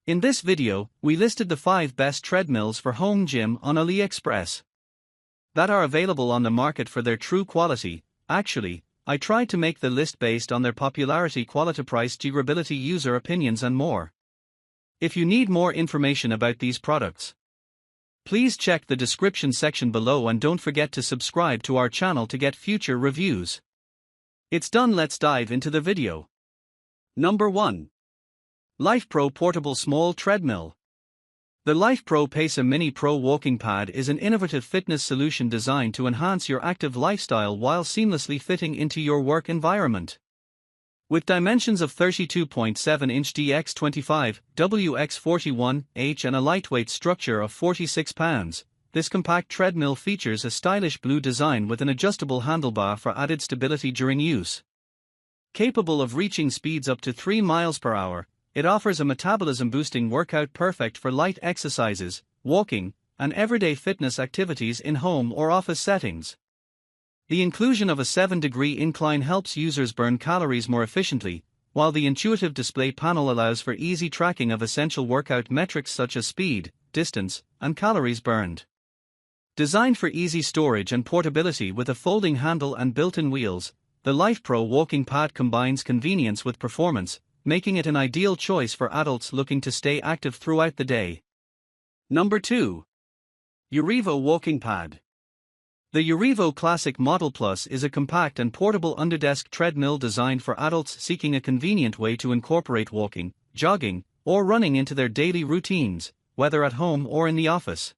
In this video, we listed the 5 best treadmills for home gym on AliExpress that are available on the market for their true quality. Actually, I tried to make the list based on their popularity, quality, price, durability, user opinions and more. If you need more information about these products, please check the description section below and don't forget to subscribe to our channel to get future reviews. It's done, let's dive into the video. Number 1. Lifepro Portable Small Treadmill. The Lifepro Pacer Mini Pro Walking Pad is an innovative fitness solution designed to enhance your active lifestyle while seamlessly fitting into your work environment. With dimensions of 32.7-inch dx25, wx41h and a lightweight structure of 46 pounds, this compact treadmill features a stylish blue design with an adjustable handlebar for added stability during use. Capable of reaching speeds up to 3 miles per hour, it offers a metabolism-boosting workout perfect for light exercises, walking, and everyday fitness activities in home or office settings. The inclusion of a 7-degree incline helps users burn calories more efficiently, while the intuitive display panel allows for easy tracking of essential workout metrics such as speed, distance, and calories burned. Designed for easy storage and portability with a folding handle and built-in wheels, the Lifepro Walking Pad combines convenience with performance, making it an ideal choice for adults looking to stay active throughout the day. Number 2. UREVO Walking Pad. The UREVO Classic Model Plus is a compact and portable underdesk treadmill designed for adults seeking a convenient way to incorporate walking, jogging, or running into their daily routines, whether at home or in the office.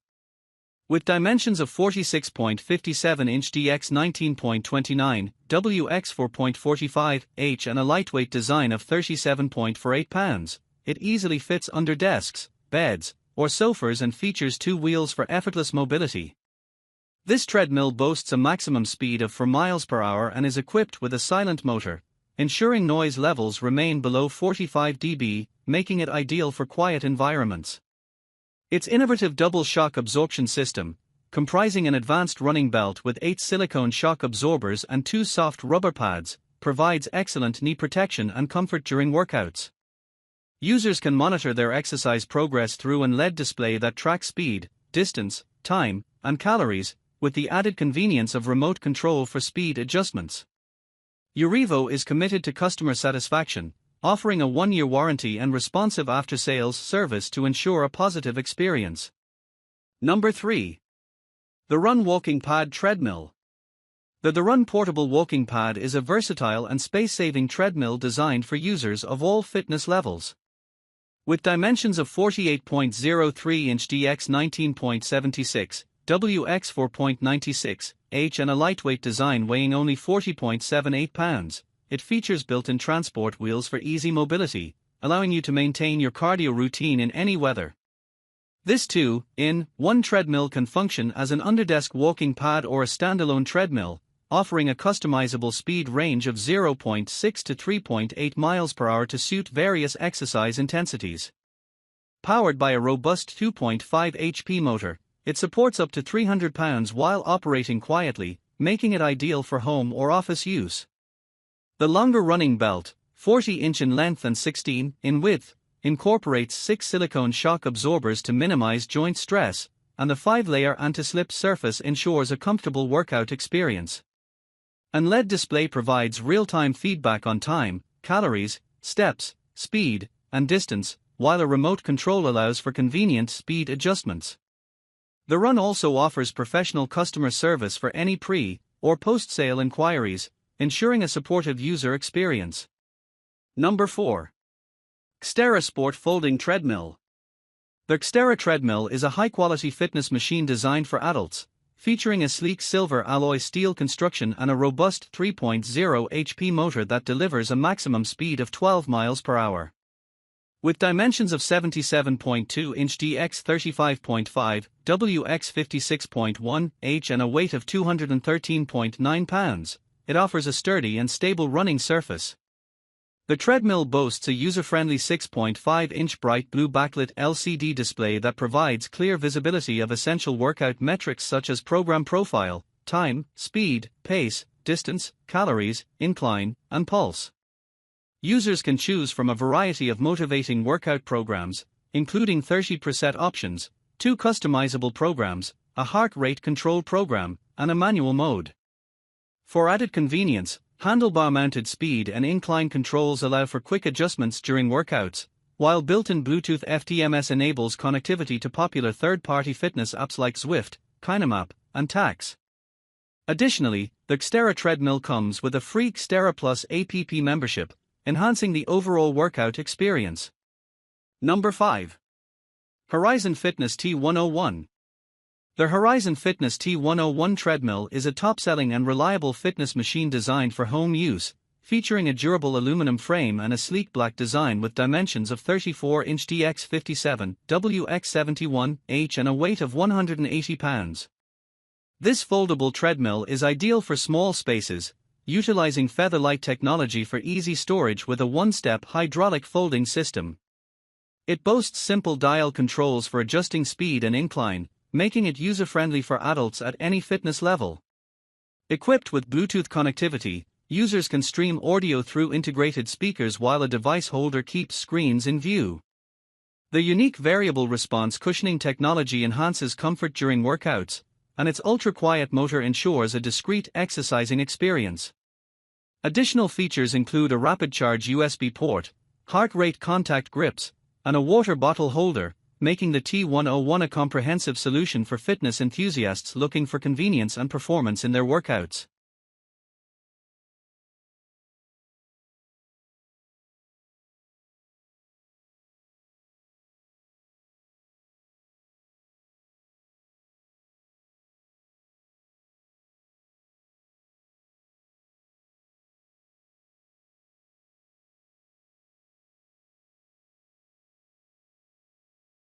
With dimensions of 46.57-inch dx19.29, wx4.45h and a lightweight design of 37.48 pounds, it easily fits under desks, beds, or sofas and features 2 wheels for effortless mobility. This treadmill boasts a maximum speed of 4 miles per hour and is equipped with a silent motor, ensuring noise levels remain below 45 dB, making it ideal for quiet environments. Its innovative double shock absorption system, comprising an advanced running belt with 8 silicone shock absorbers and 2 soft rubber pads, provides excellent knee protection and comfort during workouts. Users can monitor their exercise progress through an LED display that tracks speed, distance, time, and calories, with the added convenience of remote control for speed adjustments. UREVO is committed to customer satisfaction, offering a 1-year warranty and responsive after-sales service to ensure a positive experience. Number 3. THERUN Walking Pad Treadmill. The THERUN Portable Walking Pad is a versatile and space-saving treadmill designed for users of all fitness levels. With dimensions of 48.03-inch dx19.76, wx4.96h and a lightweight design weighing only 40.78 pounds, it features built-in transport wheels for easy mobility, allowing you to maintain your cardio routine in any weather. This 2-in-1 treadmill can function as an underdesk walking pad or a standalone treadmill, offering a customizable speed range of 0.6 to 3.8 miles per hour to suit various exercise intensities. Powered by a robust 2.5 HP motor, it supports up to 300 pounds while operating quietly, making it ideal for home or office use. The longer running belt, 40-inch in length and 16 in width, incorporates 6 silicone shock absorbers to minimize joint stress, and the 5-layer anti-slip surface ensures a comfortable workout experience. An LED display provides real-time feedback on time, calories, steps, speed, and distance, while a remote control allows for convenient speed adjustments. THERUN also offers professional customer service for any pre- or post-sale inquiries, ensuring a supportive user experience. Number 4. XTERRA Sport Folding Treadmill. The XTERRA treadmill is a high-quality fitness machine designed for adults, featuring a sleek silver alloy steel construction and a robust 3.0 HP motor that delivers a maximum speed of 12 miles per hour. With dimensions of 77.2-inch dx35.5, wx56.1h and a weight of 213.9 pounds, it offers a sturdy and stable running surface. The treadmill boasts a user-friendly 6.5-inch bright blue backlit LCD display that provides clear visibility of essential workout metrics such as program profile, time, speed, pace, distance, calories, incline, and pulse. Users can choose from a variety of motivating workout programs, including 30 preset options, 2 customizable programs, a heart rate control program, and a manual mode. For added convenience, handlebar-mounted speed and incline controls allow for quick adjustments during workouts, while built-in Bluetooth FTMS enables connectivity to popular third-party fitness apps like Zwift, Kinemap, and Tax. Additionally, the XTERRA treadmill comes with a free XTERRA Plus app membership, enhancing the overall workout experience. Number 5. Horizon Fitness T101. The Horizon Fitness T101 treadmill is a top-selling and reliable fitness machine designed for home use, featuring a durable aluminum frame and a sleek black design with dimensions of 34-inch dx57, wx71h and a weight of 180 pounds. This foldable treadmill is ideal for small spaces, utilizing featherlight technology for easy storage with a one-step hydraulic folding system. It boasts simple dial controls for adjusting speed and incline, making it user-friendly for adults at any fitness level. Equipped with Bluetooth connectivity, users can stream audio through integrated speakers while a device holder keeps screens in view. The unique variable response cushioning technology enhances comfort during workouts, and its ultra-quiet motor ensures a discreet exercising experience. Additional features include a rapid charge USB port, heart rate contact grips, and a water bottle holder, making the T101 a comprehensive solution for fitness enthusiasts looking for convenience and performance in their workouts.